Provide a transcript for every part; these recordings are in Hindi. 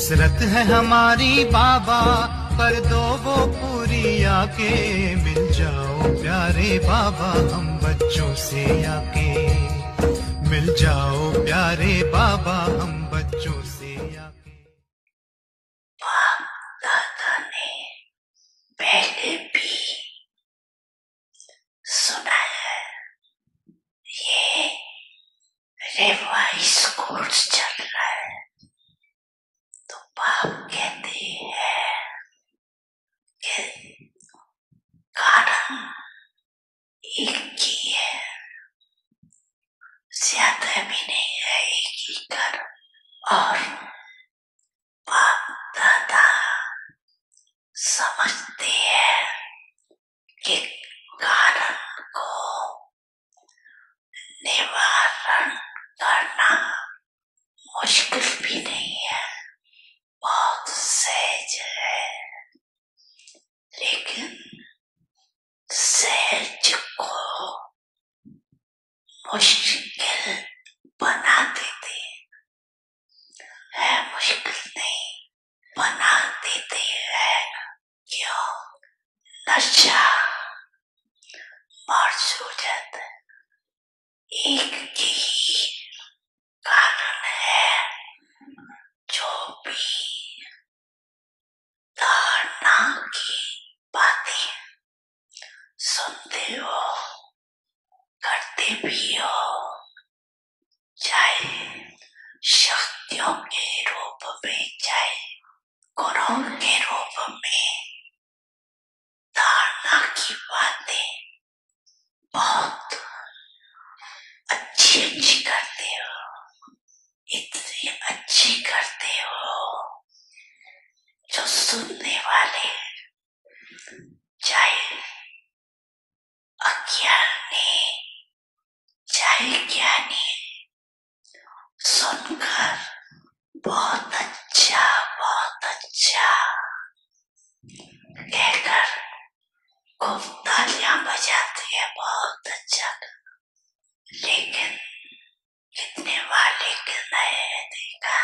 हसरत है हमारी बाबा, कर दो वो पूरी आके। मिल जाओ प्यारे बाबा हम बच्चों से आके। मिल जाओ प्यारे बाबा हम बच्चों से आके। बाप दादा ने पहले भी सुना है, ये रिवाइज कोर्स चल रहा है, तो बाप कहते हैं कि कारण एक ही है, ज्यादा भी नहीं है, एक ही कारण। और बाप दादा समझते हैं कि कारण को निवारण करना मुश्किल भी नहीं है, बहुत सहज है, लेकिन सहज को मुश्किल बना देते हैं, मुश्किल नहीं बना देते हैं। क्यों? नशा मर्ज हो जाता है। एक ही कारण है, जो भी धारणा की बातें सुनते हो, करते भी हो, चाहे शक्तियों के रूप में, चाहे गुणों के रूप में, धारणा की बातें बहुत अच्छी अच्छी करते हो, इतनी अच्छी करते हो जो सुनने वाले चाहे अज्ञानी चाहे ज्ञानी सुनकर बहुत अच्छा कहकर खूब तालियां बजाते हैं, बहुत अच्छा। लेकिन कितने वाले नए देखा,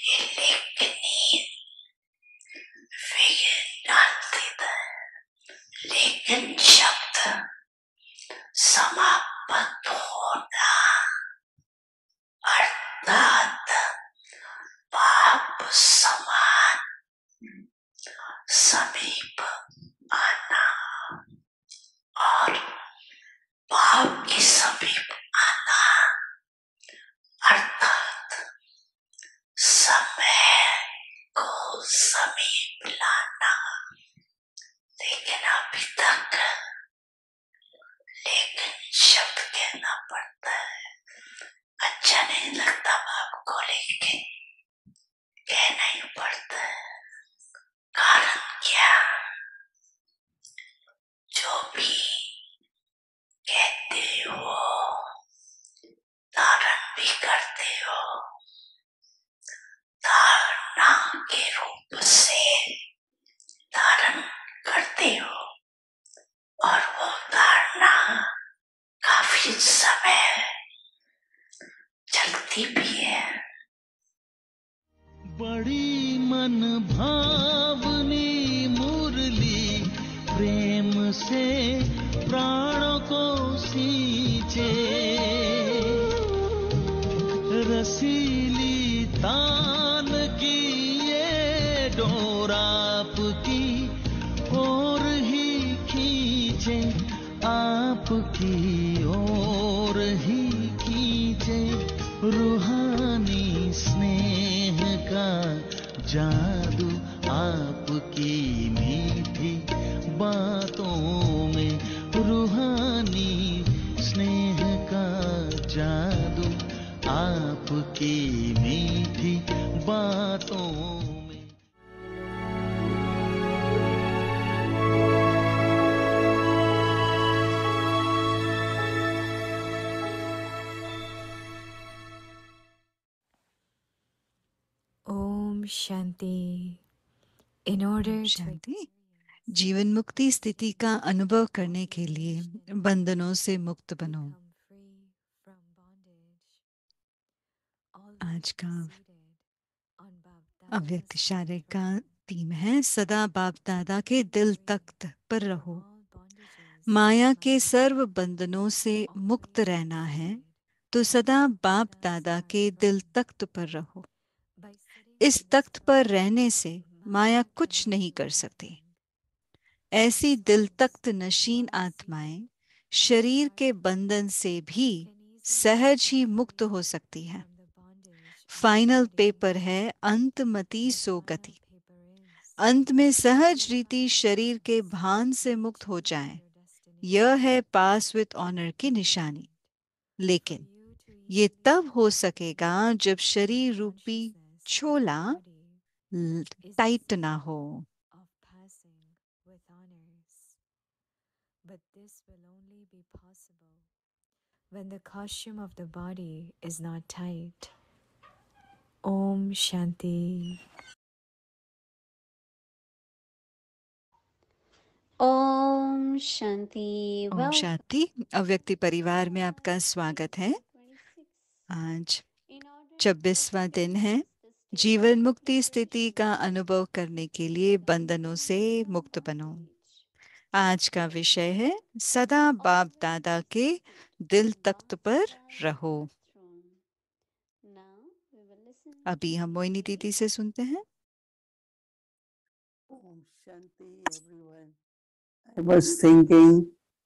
ये लेकिन डालती था, लेकिन शब्द समाप्त होना अर्थात बाप समान समीप आना, और बाप के समीप आना अर्थात समय को समीप लाना। लेकिन अभी तक लेकिन शब्द कहना पड़ता है, अच्छा नहीं लगता बाप को, लेकिन कहना ही पड़ता है। कारण क्या? जो भी कहते हो, धारण भी करते हो, धारणा के रूप से धारण करते हो, और वो धारणा काफी समय चलती भी है। बड़ी मन भावनी मुरली प्रेम से प्राणों को सींचे, रसीली तान की ये डोर आपकी ओर ही खींचे, आपकी ओर ही खींचे। रूहानी स्नेह का जादू आपकी मीठी बातों में, रूहानी स्नेह का जादू आपकी मीठी बातों में। Om Shanti. In order to शांति। जीवन मुक्ति स्थिति का अनुभव करने के लिए बंधनों से मुक्त बनो। become free from bondage, always आज का seated on अव्यक्त शारीरिक का थीम है सदा बाप दादा के दिल तख्त पर रहो। माया के सर्व बंधनों से मुक्त रहना है तो सदा बाप दादा के दिल तख्त पर रहो। इस तख्त पर रहने से माया कुछ नहीं कर सकती। ऐसी दिल तख्त नशीन आत्माएं शरीर के बंधन से भी सहज ही मुक्त हो सकती है। फाइनल पेपर है अंतमति सो गति। अंत में सहज रीति शरीर के भान से मुक्त हो जाए, यह है पास विद ऑनर की निशानी। लेकिन ये तब हो सकेगा जब शरीर रूपी छोला टाइट ना हो। But this will only be possible when the costume of the body is not tight. Om Shanti. Om Shanti. Om Shanti. अव्यक्ति परिवार में आपका स्वागत है। आज 26वां दिन है। जीवन मुक्ति स्थिति का अनुभव करने के लिए बंधनों से मुक्त बनो। आज का विषय है सदा बाप दादा के दिल तख्त पर रहो। अभी हम मोहिनी दीदी से सुनते हैं। Om Shanti everyone. I was thinking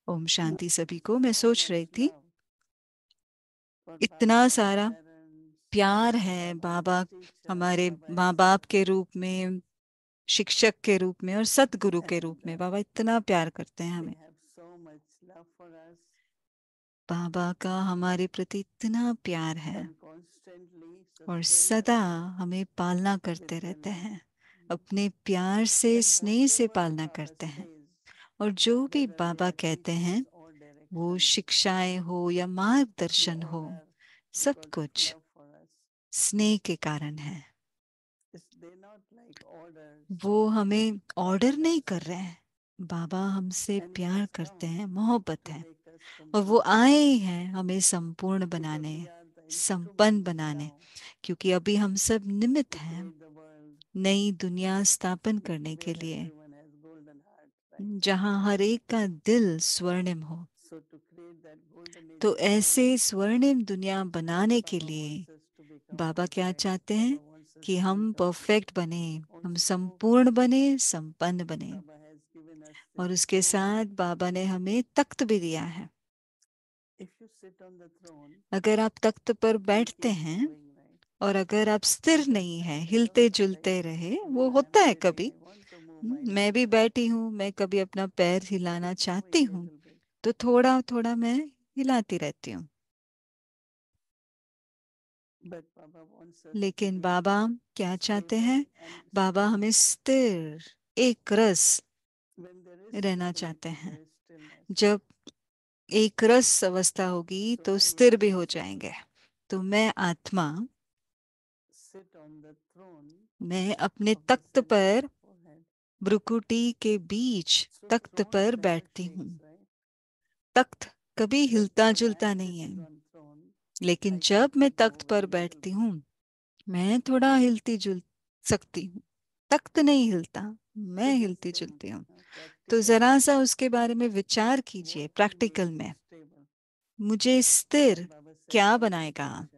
Om Shanti सभी को। मैं सोच रही थी इतना सारा प्यार है बाबा हमारे माँ बाप के रूप में, शिक्षक के रूप में और सतगुरु के रूप में। बाबा इतना प्यार करते हैं हमें। बाबा का हमारे प्रति इतना प्यार है और सदा हमें पालना करते रहते हैं। अपने प्यार से, स्नेह से पालना करते हैं। और जो भी बाबा कहते हैं, वो शिक्षाएं हो या मार्गदर्शन हो, सब कुछ स्नेह के कारण है। वो हमें ऑर्डर नहीं कर रहे हैं। बाबा हमसे प्यार करते हैं, मोहब्बत है। और वो आए हैं हमें संपूर्ण बनाने, संपन्न बनाने। क्योंकि अभी हम सब निमित्त हैं नई दुनिया स्थापन करने के लिए, जहां हर एक का दिल स्वर्णिम हो। तो ऐसे स्वर्णिम दुनिया बनाने के लिए बाबा क्या चाहते हैं कि हम परफेक्ट बने, हम संपूर्ण बने, संपन्न बने। और उसके साथ बाबा ने हमें तख्त भी दिया है। अगर आप तख्त पर बैठते हैं और अगर आप स्थिर नहीं हैं, हिलते जुलते रहे, वो होता है कभी। मैं भी बैठी हूँ, मैं कभी अपना पैर हिलाना चाहती हूँ तो थोड़ा थोड़ा मैं हिलाती रहती हूँ। लेकिन बाबा क्या चाहते हैं? बाबा हमें स्थिर, एक रस रहना चाहते हैं। जब एक रस अवस्था होगी तो स्थिर भी हो जाएंगे। तो मैं आत्मा, मैं अपने तख्त पर, भ्रुकुटी के बीच तख्त पर बैठती हूँ। तख्त कभी हिलता जुलता नहीं है। लेकिन जब मैं तख्त पर बैठती हूँ, मैं थोड़ा हिलती जुल सकती हूँ। तख्त नहीं हिलता, मैं हिलती जुलती हूँ। तो जरा सा उसके बारे में विचार कीजिए प्रैक्टिकल में। मुझे स्थिर क्या बनाएगा?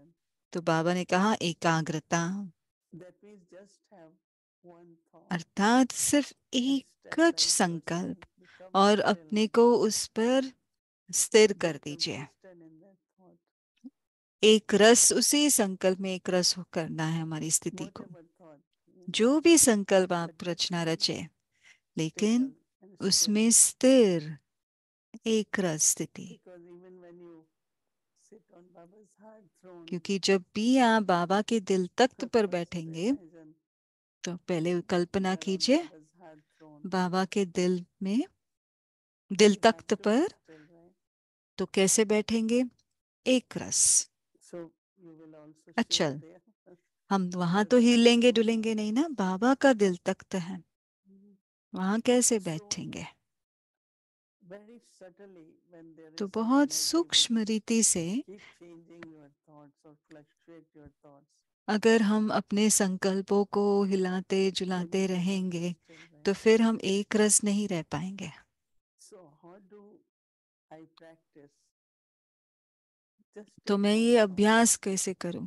तो बाबा ने कहा एकाग्रता। अर्थात सिर्फ एक ज संकल्प और अपने को उस पर स्थिर कर दीजिए। एक रस, उसी संकल्प में एक रस करना है हमारी स्थिति को। जो भी संकल्प आप रचना रचे, लेकिन उसमें स्थिर एक रस स्थिति। क्योंकि जब भी आप बाबा के दिल तख्त पर बैठेंगे, तो पहले कल्पना कीजिए बाबा के दिल में, दिल तख्त पर। तो कैसे बैठेंगे? एक रस। अच्छा, हम वहां तो हिलेंगे डुलेंगे नहीं ना, बाबा का दिल तख्त है, वहां कैसे बैठेंगे? तो बहुत सूक्ष्म रीति से अगर हम अपने संकल्पों को हिलाते जुलाते रहेंगे तो फिर हम एक रस नहीं रह पाएंगे। So how do I practice? Just तो take मैं one ये thought. अभ्यास कैसे करूं?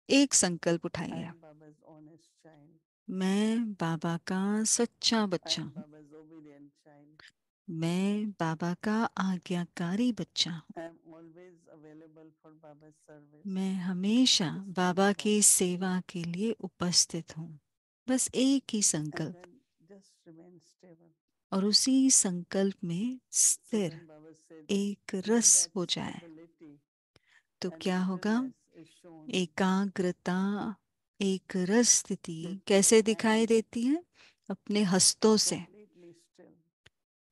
एक संकल्प I उठाइए। am Baba's honest child. मैं बाबा का सच्चा I बच्चा am हूँ। Baba's obedient child. मैं बाबा का आज्ञाकारी बच्चा हूँ। I am always available for Baba's service. मैं हमेशा Just one बाबा की thought. सेवा के लिए उपस्थित हूँ। बस एक ही And संकल्प, then just remain stable. और उसी संकल्प में So स्थिर when Baba said, एक when रस that हो जाए stability तो and क्या होगा? stillness is shown, एकाग्रता, एक रस स्थिति that कैसे your दिखाई hands देती है? अपने हस्तों से। completely still.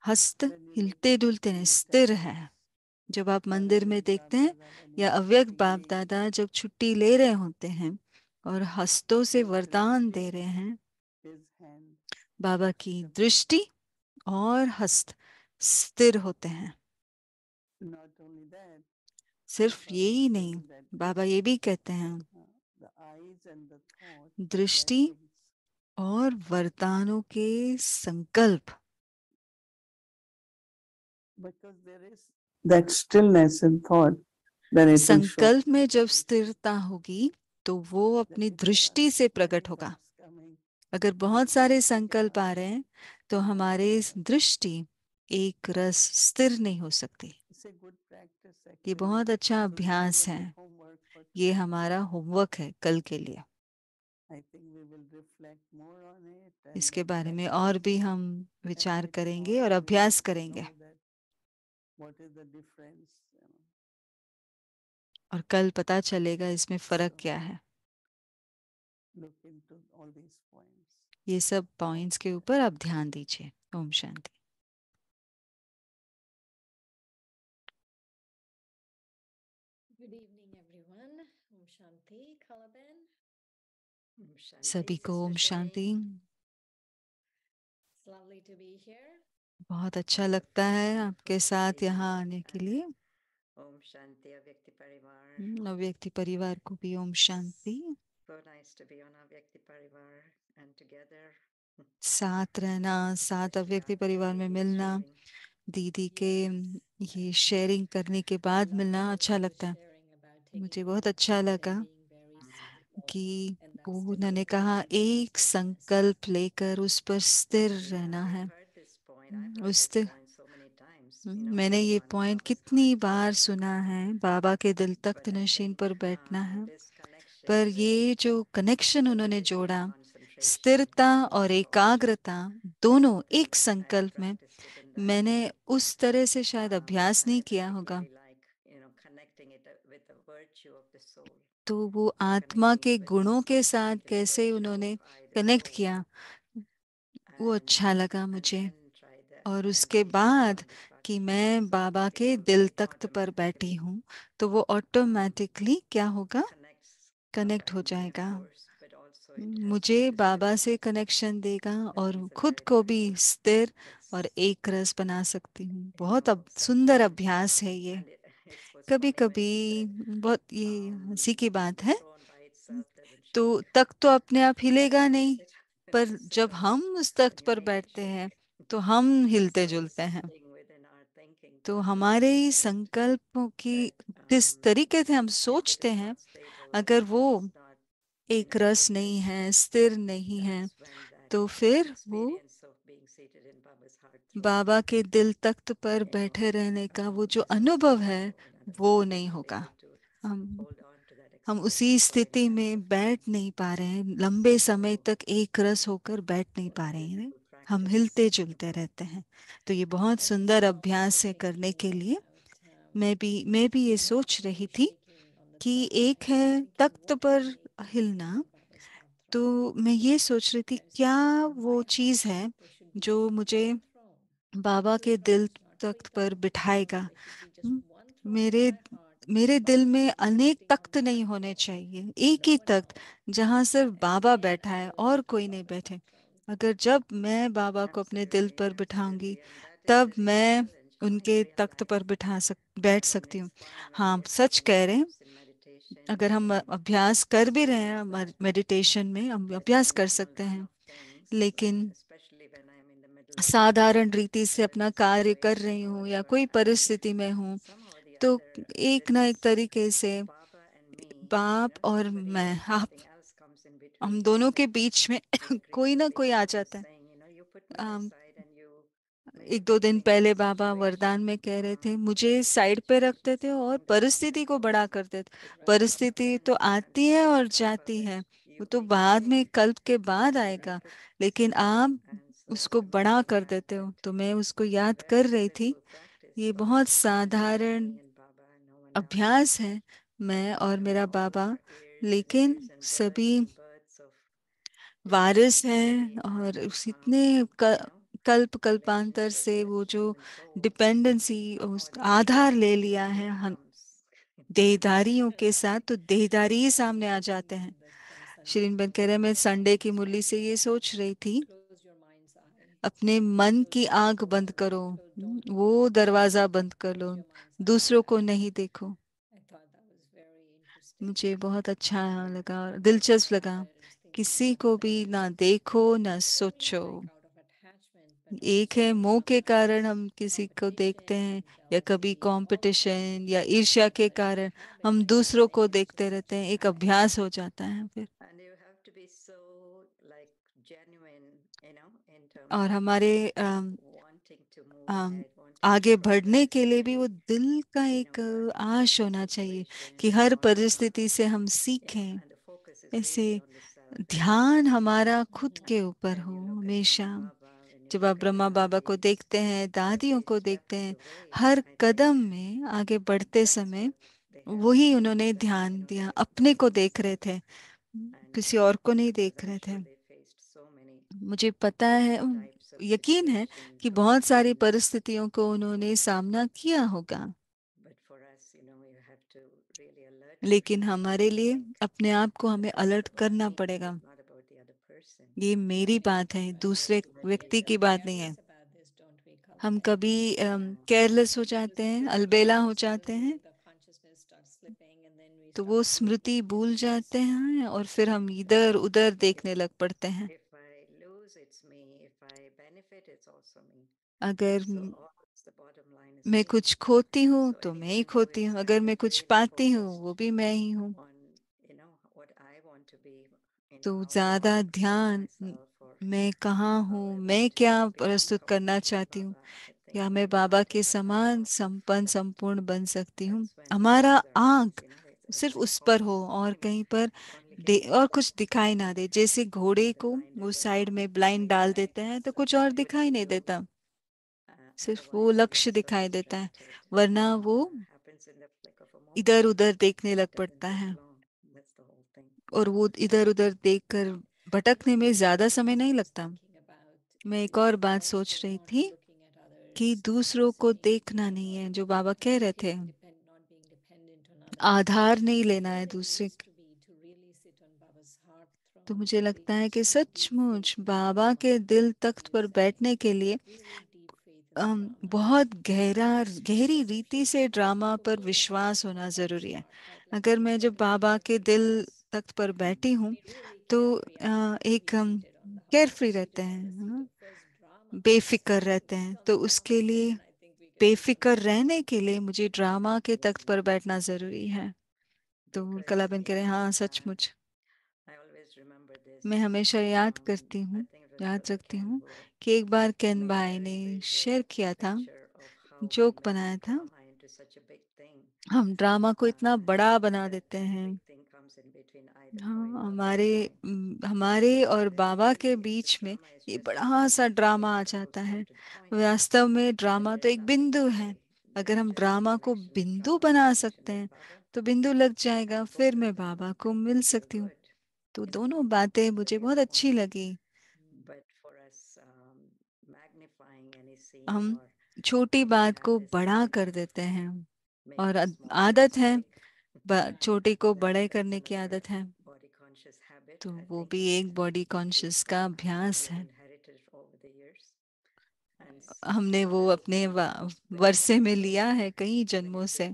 हस्त When you look हिलते डुलते in नहीं, the स्थिर है। temples जब आप or मंदिर में Avyakt देखते हैं Bapdada when या he is अव्यक्त giving बाप leave, दादा जब छुट्टी ले रहे होते हैं और हस्तों से his वरदान दे drishti, रहे हैं, his hand बाबा की stable. दृष्टि और हस्त स्थिर होते हैं। Not only that, but सिर्फ Baba यही is नहीं, saying that बाबा ये भी कहते हैं the eyes and the thought are दृष्टि blessings. और वरदानों के संकल्प। Because there is that stillness in thought, then it will show. संकल्प में जब स्थिरता होगी तो वो That अपनी if there are दृष्टि से many प्रकट होगा। thoughts coming, अगर we बहुत will सारे not look at संकल्प आ our रहे हैं तो हमारे Baba. दृष्टि एक रस स्थिर नहीं हो सकती। It's a good practice ये actually. बहुत अच्छा So this is अभ्यास like है। a homework for ये today. हमारा होमवर्क है कल के लिए। I think we will reflect more on it and इसके then बारे में और practice. भी हम And विचार later करेंगे on और we अभ्यास will करेंगे। know that what is the difference. और कल पता चलेगा इसमें फर्क So क्या है। look into all these points. ये सब पॉइंट्स के ऊपर आप ध्यान दीजिए। Om Shanti. Good evening, everyone. Om Shanti, Kalaben. Om Shanti, सभी को Sister Om Shanti. Shane. It's lovely to be here. बहुत अच्छा Wonderful, लगता है wonderful आपके to साथ see यहाँ you. आने के And लिए। Om Shanti, Avyakti Parivar. अव्यक्ति परिवार को भी Om Shanti. So nice to be on Avyakti Parivar and together. साथ रहना, साथ Especially अव्यक्ति after परिवार में Didi मिलना, sharing. दीदी के Yes, ये and शेयरिंग करने के I बाद love मिलना how अच्छा she was लगता है। sharing about taking मुझे one बहुत अच्छा thought लगा and being very still. कि And that वो उन्होंने stability कहा leads to एक stillness. संकल्प लेकर उस पर स्थिर Yeah, रहना we've है। heard this point. I've heard उस this स्थिर point so many times. You know, मैंने holding ये on to पॉइंट Baba's कितनी heart बार throne. सुना है, बाबा के दिल But Takht I Nashin think पर बैठना है। this connection पर with ये जो कनेक्शन उन्होंने stability जोड़ा, and concentration स्थिरता and और also एकाग्रता दोनों and एक I have संकल्प में, practiced it in that. मैंने उस तरह से शायद अभ्यास I नहीं किया होगा। particularly like, you know, connecting it with the virtue of the soul. तो वो आत्मा Connecting के it with the गुणों के soul's साथ particular कैसे virtue उन्होंने of I, the connect soul. किया, वो अच्छा लगा And मुझे। then try the और mind उसके to settle बाद on this कि bhakti मैं point. So बाबा it के also दिल तख्त पर बैठी automatically हूँ तो वो ऑटोमेटिकली क्या होगा? connects कनेक्ट Baba हो and me, of जाएगा। course, but also it helps मुझे me to बाबा settle. से कनेक्शन देगा But और it's a खुद very को भी beautiful स्थिर practice, और एक रस बना सकती हूँ। you बहुत know, अब सुंदर settling. अभ्यास है ये। And it was कभी funny when कभी she said, बहुत ये हंसी की बात the है, throne by itself doesn't तो shake. तख्त तो अपने आप But हिलेगा when you नहीं, sit, पर sit जब on हम it, उस then तख्त you पर make it बैठते हैं shake. तो हम हिलते So जुलते हैं। sitting within our thinking तो process हमारे is ही that संकल्पों की जिस um, तरीके से हम if it सोचते is हैं, not stable, अगर if वो it is not in एक a रस good नहीं place, है, स्थिर नहीं है, that's when that तो फिर वो experience of being seated in Baba's heart throne, बाबा के दिल तख्त पर you know, बैठे रहने का वो जो does not अनुभव come है alone, and वो we're नहीं not होगा। able to हम hold on to that हम experience उसी for any स्थिति length में of बैठ time. नहीं पा रहे हैं, लंबे समय So तक एक रस होकर बैठ नहीं what पा a रहे हैं, beautiful हम practice. हिलते जुलते रहते हैं। तो ये बहुत And सुंदर also I अभ्यास was है करने thinking के लिए। about मैं भी ये not सोच रही only थी shaking on the कि throne, एक I है was thinking तख्त what पर will make me sit हिलना, on Baba's heart तो throne. मैं ये सोच रही थी There's क्या in वो my चीज़ heart है there should be जो just मुझे one throne, Baba not two के दिल thrones, not three तख्त पर thrones, बिठाएगा। there should be just hmm, one throne in मेरे my heart मेरे and दिल Baba में should be अनेक sitting on तख्त नहीं that होने throne चाहिए, and एक no ही one तख्त else. जहाँ सिर्फ And बाबा then बैठा I है will और sit on कोई नहीं Baba's बैठे। heart throne. अगर जब मैं बाबा को अपने दिल Absolutely, पर बिठाऊंगी absolutely. And that is तब the real मैं challenge, how उनके in तख्त real पर life. बैठ And सकती हूँ। it's fine when we हाँ, are सच taking कह रहे हैं। steps in meditation अगर हम अभ्यास कर भी रहे हैं, मेडिटेशन में हम अभ्यास कर सकते हैं, लेकिन साधारण रीति से अपना कार्य कर रही हूँ या कोई परिस्थिति में हूँ, तो एक ना एक तरीके से बाप और मैं, आप, हम दोनों के बीच में कोई ना कोई आ जाता है। अम, एक दो दिन पहले बाबा वरदान में कह रहे थे, मुझे साइड पे रखते थे और परिस्थिति को बड़ा करते थे। परिस्थिति तो आती है और जाती है, वो तो बाद में, कल्प के बाद आएगा, लेकिन आप उसको बड़ा कर देते हो। तो मैं उसको याद कर रही थी, ये बहुत साधारण अभ्यास है, मैं और मेरा बाबा, लेकिन सभी वारिस हैं, और उस इतने कल्प कल्पांतर से वो जो डिपेंडेंसी, उस आधार ले लिया है हम देहधारियों के साथ, तो देहधारी ही सामने आ जाते हैं। श्रीन बन कह रहे हैं, मैं संडे की मुरली से ये सोच रही थी, अपने मन की आंख बंद करो, वो दरवाजा बंद कर लो, दूसरों को नहीं देखो। मुझे बहुत अच्छा लगा, दिलचस्प लगा, किसी को भी ना देखो ना सोचो। एक है मोह के कारण हम किसी को देखते हैं, या कभी कंपटीशन या ईर्ष्या के कारण हम दूसरों को देखते रहते हैं, एक अभ्यास हो जाता है फिर। और हमारे आगे बढ़ने के लिए भी वो दिल का एक आश होना चाहिए, कि हर परिस्थिति से हम सीखें। ऐसे ध्यान हमारा खुद के ऊपर हो हमेशा। जब आप ब्रह्मा बाबा को देखते हैं, दादियों को देखते हैं, हर कदम में आगे बढ़ते समय वही उन्होंने ध्यान दिया, अपने को देख रहे थे, किसी और को नहीं देख रहे थे। मुझे पता है, यकीन है कि बहुत सारी परिस्थितियों को उन्होंने सामना किया होगा, लेकिन हमारे लिए अपने आप को हमें अलर्ट करना पड़ेगा। ये मेरी बात है, दूसरे व्यक्ति की बात नहीं है। हम कभी केयरलेस हो जाते हैं, अलबेला हो जाते हैं, तो वो स्मृति भूल जाते हैं, और फिर हम इधर उधर देखने लग पड़ते हैं। अगर मैं कुछ खोती हूँ तो मैं ही खोती हूँ, अगर मैं कुछ पाती हूँ वो भी मैं ही हूँ। तो ज्यादा ध्यान, मैं कहाँ हूँ, मैं क्या प्रस्तुत करना चाहती हूँ, या मैं बाबा के समान संपन्न संपूर्ण बन सकती हूँ। हमारा आंख सिर्फ उस पर हो, और कहीं पर और कुछ दिखाई ना दे। जैसे घोड़े को वो साइड में ब्लाइंड डाल देते हैं तो कुछ और दिखाई नहीं देता, सिर्फ वो लक्ष्य दिखाई देता है, वरना वो इधर उधर देखने लग पड़ता है। और वो इधर उधर देखकर भटकने में ज्यादा समय नहीं लगता। मैं एक और बात सोच रही थी, कि दूसरों को देखना नहीं है, जो बाबा कह रहे थे, आधार नहीं लेना है दूसरे तो मुझे लगता है कि सचमुच बाबा के दिल तख्त पर बैठने के लिए बहुत गहरी रीति से ड्रामा पर विश्वास होना जरूरी है। अगर मैं जब बाबा के दिल तख्त पर बैठी हूँ, तो एक केयर फ्री रहते हैं, बेफिक्र रहते हैं, तो उसके लिए, बेफिक्र रहने के लिए मुझे ड्रामा के तख्त पर बैठना जरूरी है। तो कलाबन कह रहे हैं, हाँ सचमुच। मैं हमेशा याद करती हूँ, याद रखती हूँ, कि एक बार केन भाई ने शेयर किया था, जोक बनाया था, हम ड्रामा को इतना बड़ा बना देते हैं। हाँ, हमारे और बाबा के बीच में ये बड़ा सा ड्रामा आ जाता है। वास्तव में ड्रामा तो एक बिंदु है। अगर हम ड्रामा को बिंदु बना सकते हैं, तो बिंदु लग जाएगा, फिर मैं बाबा को मिल सकती हूँ। तो दोनों बातें मुझे बहुत अच्छी लगी। हम छोटी बात को बड़ा कर देते हैं, और आदत है, छोटी को बड़े करने की आदत है। तो वो भी एक बॉडी कॉन्शियस का अभ्यास है। हमने वो अपने वर्षे में लिया है कई जन्मों से।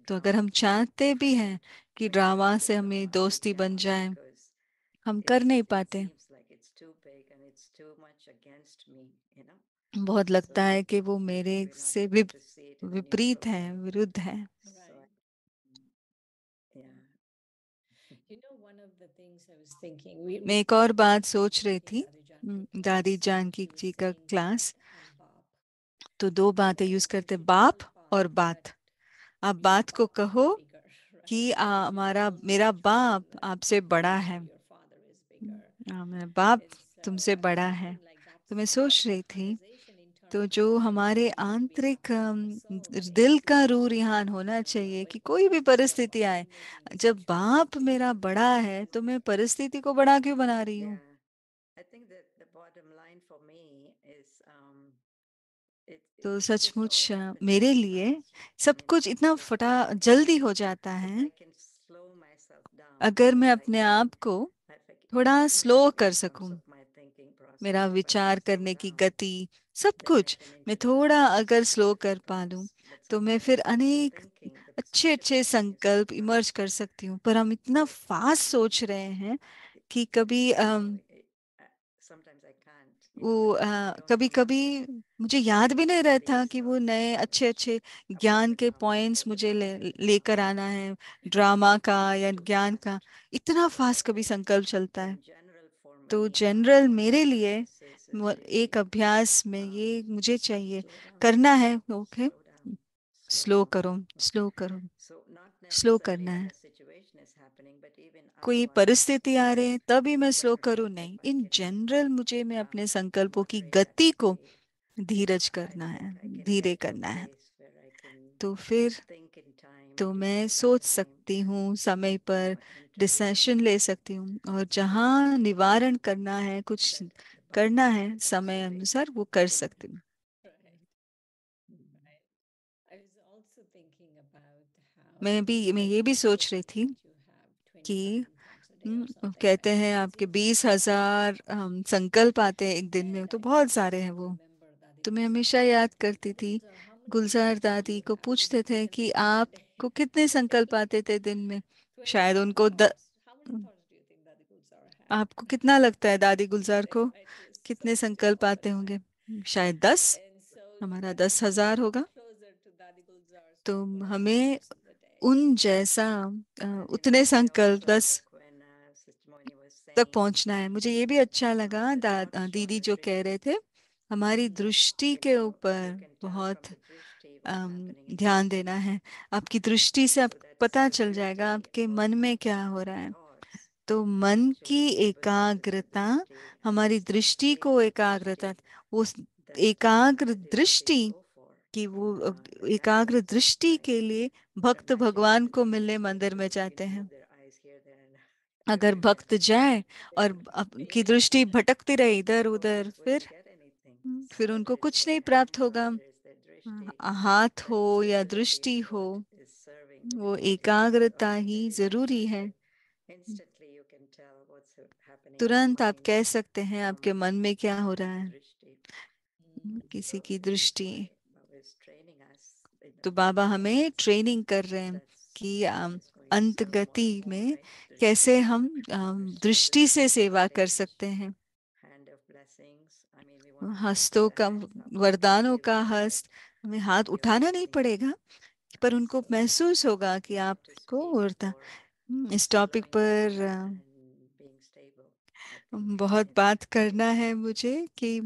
तो अगर हम चाहते भी हैं कि ड्रामा से हमें दोस्ती बन जाए, हम कर नहीं पाते। बहुत लगता है कि वो मेरे से विपरीत है, विरुद्ध है। मैं एक और बात सोच रही थी, दादी जानकी जी का क्लास, तो दो बातें यूज करते, बाप और बात। आप बात को कहो कि हमारा मेरा बाप आपसे बड़ा है, मेरा बाप तुमसे बड़ा है। तो मैं सोच रही थी, तो जो हमारे आंतरिक दिल का रूर यहाँ होना चाहिए कि कोई भी परिस्थिति आए, जब बाप मेरा बड़ा है तो मैं परिस्थिति को बड़ा क्यों बना रही हूँ। तो सचमुच मेरे लिए सब कुछ इतना फटा जल्दी हो जाता है। अगर मैं अपने आप को थोड़ा स्लो कर सकूं, मेरा विचार करने की गति, सब कुछ मैं थोड़ा अगर स्लो कर पा लूं, तो मैं फिर अनेक अच्छे अच्छे संकल्प इमर्ज कर सकती हूँ। पर हम इतना फास्ट सोच रहे हैं कि कभी वो कभी कभी मुझे याद भी नहीं रहता कि वो नए अच्छे अच्छे ज्ञान के पॉइंट्स मुझे लेकर आना है, ड्रामा का या ज्ञान का। इतना फास्ट कभी संकल्प चलता है। तो जनरल मेरे लिए एक अभ्यास में ये मुझे चाहिए करना है। ओके, स्लो करो, स्लो करो, स्लो करना है। कोई परिस्थिति आ रही है तभी मैं स्लो करूँ, नहीं, इन जनरल मुझे मैं अपने संकल्पों की गति को धीरज करना है, धीरे करना है। तो फिर तो मैं सोच सकती हूँ समय पर, डिसीजन ले सकती हूँ, और जहाँ निवारण करना है, कुछ करना है समय अनुसार, वो कर सकती हूँ। मैं ये भी सोच रही थी कि कहते हैं आपके 20,000 संकल्प आते हैं एक दिन में, तो बहुत सारे हैं वो। तो मैं हमेशा याद करती थी, गुलजार दादी को पूछते थे कि आपको कितने संकल्प आते थे दिन में। शायद उनको आपको कितना लगता है दादी गुलजार को कितने संकल्प आते होंगे? शायद 10, हमारा 10,000 होगा। तो हमें उन जैसा उतने संकल्प 10 तक पहुंचना है। मुझे ये भी अच्छा लगा दीदी जो कह रहे थे, हमारी दृष्टि के ऊपर बहुत ध्यान देना है। आपकी दृष्टि से आप पता चल जाएगा आपके मन में क्या हो रहा है। तो मन की एकाग्रता, हमारी दृष्टि को एकाग्रता, वो एकाग्र दृष्टि कि वो एकाग्र दृष्टि के लिए भक्त भगवान को मिलने मंदिर में जाते हैं। अगर भक्त जाए और की दृष्टि भटकती रहे इधर उधर, फिर उनको कुछ नहीं प्राप्त होगा। हाथ हो या दृष्टि हो, वो एकाग्रता ही जरूरी है। तुरंत आप कह सकते हैं आपके मन में क्या हो रहा है, किसी की दृष्टि। तो बाबा हमें ट्रेनिंग कर रहे हैं कि अंत गति में कैसे हम दृष्टि से सेवा कर सकते हैं। हस्तों का, वरदानों का हस्त, हमें हाथ उठाना नहीं पड़ेगा, पर उनको महसूस होगा कि आपको उड़ता। इस टॉपिक पर बहुत बात करना है मुझे कि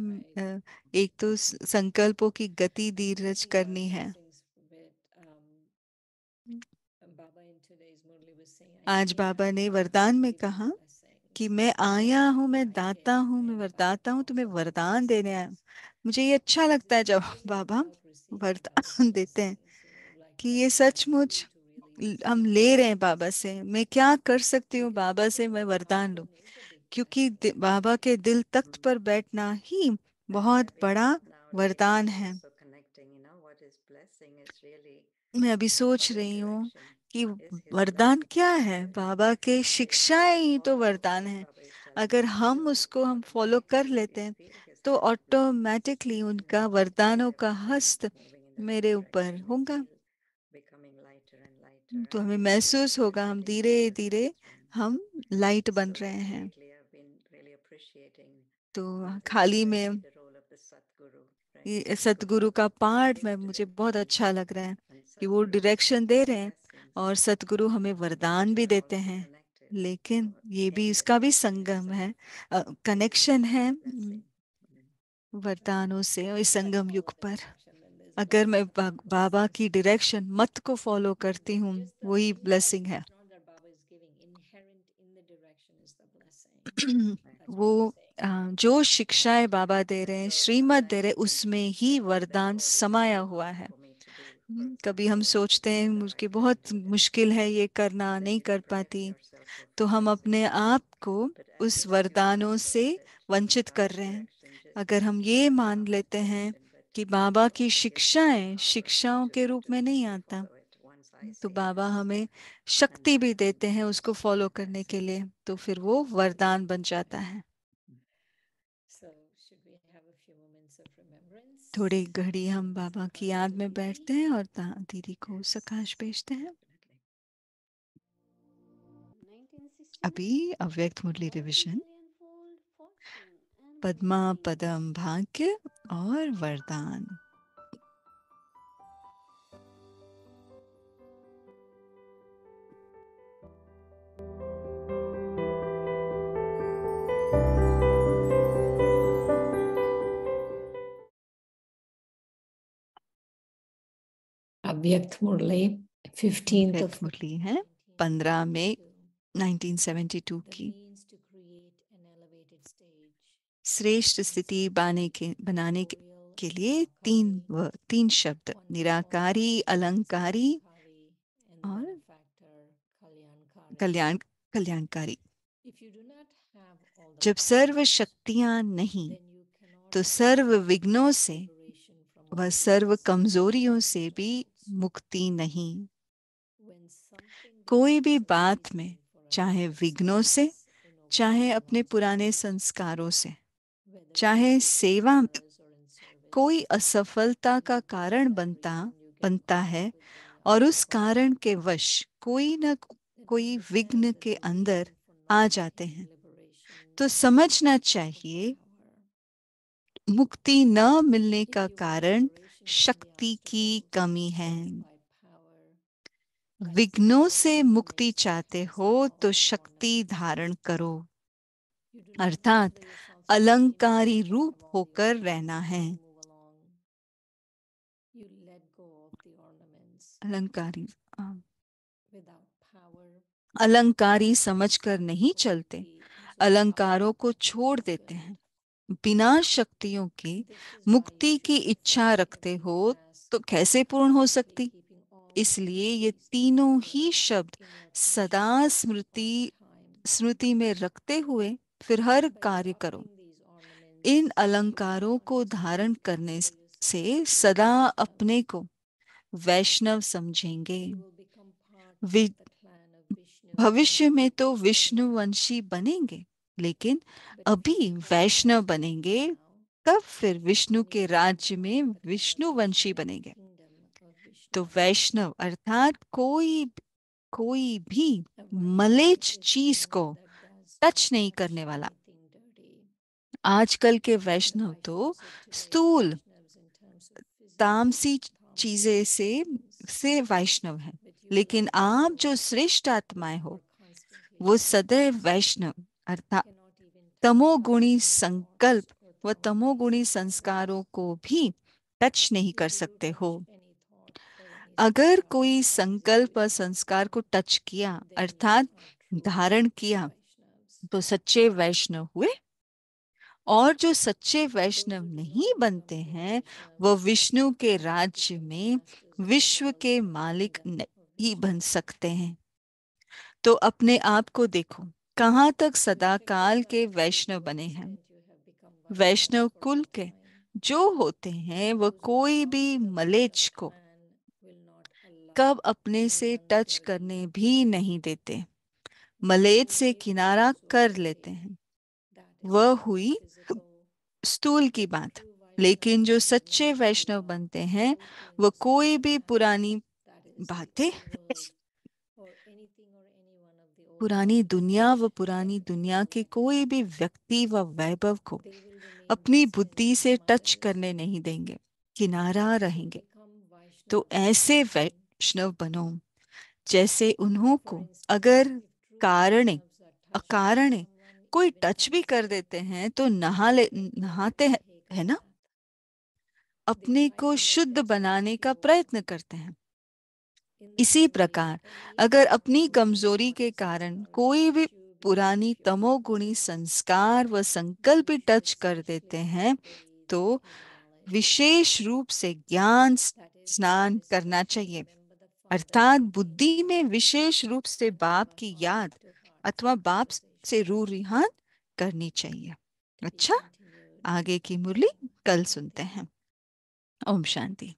एक तो संकल्पों की गति धीरज करनी है। आज बाबा ने वरदान में कहा कि मैं आया हूँ, मैं दाता हूँ, मैं वरदाता हूँ, तुम्हें वरदान देने आया हूँ। मुझे ये अच्छा लगता है जब बाबा वरदान देते हैं कि ये सचमुच हम ले रहे हैं बाबा से। मैं क्या कर सकती हूँ बाबा से, मैं वरदान लूं, क्योंकि बाबा के दिल तख्त पर बैठना ही बहुत बड़ा वरदान है। मैं अभी सोच रही हूँ कि वरदान क्या है, बाबा के शिक्षाएं ही तो वरदान है। अगर हम फॉलो कर लेते हैं तो ऑटोमेटिकली उनका वरदानों का हस्त मेरे ऊपर होगा। तो हमें महसूस होगा हम धीरे धीरे हम लाइट बन रहे हैं। तो खाली में ये सतगुरु का पाठ में मुझे बहुत अच्छा लग रहा है कि वो डायरेक्शन दे रहे हैं और सतगुरु हमें वरदान भी देते हैं, लेकिन ये भी इसका भी संगम है, कनेक्शन है वरदानों से। और इस संगम युग पर अगर मैं बाबा की डायरेक्शन मत को फॉलो करती हूँ, वही ब्लेसिंग है। वो जो शिक्षाएं बाबा दे रहे हैं, श्रीमत दे रहे हैं, उसमें ही वरदान समाया हुआ है। कभी हम सोचते हैं मुझे बहुत मुश्किल है ये करना, नहीं कर पाती, तो हम अपने आप को उस वरदानों से वंचित कर रहे हैं। अगर हम ये मान लेते हैं कि बाबा की शिक्षाएं शिक्षाओं के रूप में नहीं आता, तो बाबा हमें शक्ति भी देते हैं उसको फॉलो करने के लिए, तो फिर वो वरदान बन जाता है। थोड़ी घड़ी हम बाबा की याद में बैठते हैं और दीदी को सकाश भेजते हैं। अभी अव्यक्त मुरली रिविजन, पद्मा पदम भाग्य और वरदान। अव्यक्त मुरली 15th अव्यक्त मुरली है 15 मई 1972 की। श्रेष्ठ स्थिति बनाने के लिए तीन शब्द, निराकारी, अलंकारी और कल्याणकारी। जब सर्व शक्तियां नहीं, तो सर्व विघ्नों से व सर्व कमजोरियों से भी मुक्ति नहीं। कोई भी बात में, चाहे विघ्नों से, चाहे अपने पुराने संस्कारों से, चाहे सेवा में कोई असफलता का कारण बनता है और उस कारण के वश कोई न कोई विघ्न के अंदर आ जाते हैं, तो समझना चाहिए मुक्ति न मिलने का कारण शक्ति की कमी है। विघ्नों से मुक्ति चाहते हो तो शक्ति धारण करो, अर्थात अलंकारी रूप होकर रहना है। अलंकारी समझकर नहीं चलते, अलंकारों को छोड़ देते हैं। बिना शक्तियों के मुक्ति की इच्छा रखते हो तो कैसे पूर्ण हो सकती? इसलिए ये तीनों ही शब्द सदा स्मृति में रखते हुए फिर हर कार्य करो। इन अलंकारों को धारण करने से सदा अपने को वैष्णव समझेंगे। भविष्य में तो विष्णुवंशी बनेंगे, लेकिन अभी वैष्णव बनेंगे, तब फिर विष्णु के राज्य में विष्णुवंशी बनेंगे। तो वैष्णव अर्थात कोई भी मलेच्छ चीज को टच नहीं करने वाला। आजकल के वैष्णव तो स्थूल तामसी चीजें से वैष्णव है, लेकिन आप जो श्रेष्ठ आत्माएं हो वो सदैव वैष्णव अर्थात तमोगुणी संकल्प व तमोगुणी संस्कारों को भी टच नहीं कर सकते हो। अगर कोई संकल्प और संस्कार को टच किया अर्थात धारण किया, तो सच्चे वैष्णव हुए। और जो सच्चे वैष्णव नहीं बनते हैं, वो विष्णु के राज्य में विश्व के मालिक नहीं बन सकते हैं। तो अपने आप को देखो, कहाँ तक सदा काल के वैष्णव बने हैं। वैष्णव कुल के जो होते हैं वह कोई भी मलेच्छ को कब अपने से टच करने भी नहीं देते, मलेच्छ से किनारा कर लेते हैं। वह हुई स्थूल की बात। लेकिन जो सच्चे वैष्णव बनते हैं, वह कोई भी पुरानी बातें पुरानी दुनिया व पुरानी दुनिया के कोई भी व्यक्ति व वैभव को अपनी बुद्धि से टच करने नहीं देंगे, किनारा रहेंगे। तो ऐसे वैष्णव बनो जैसे उन्हों को अगर कारणे अकारणे कोई टच भी कर देते हैं तो नहाते हैं, है ना, अपने को शुद्ध बनाने का प्रयत्न करते हैं। इसी प्रकार अगर अपनी कमजोरी के कारण कोई भी पुरानी तमोगुणी संस्कार व संकल्प टच कर देते हैं तो विशेष रूप से ज्ञान स्नान करना चाहिए, अर्थात बुद्धि में विशेष रूप से बाप की याद अथवा बाप से रूरिहान करनी चाहिए। अच्छा, आगे की मुरली कल सुनते हैं। ओम शांति।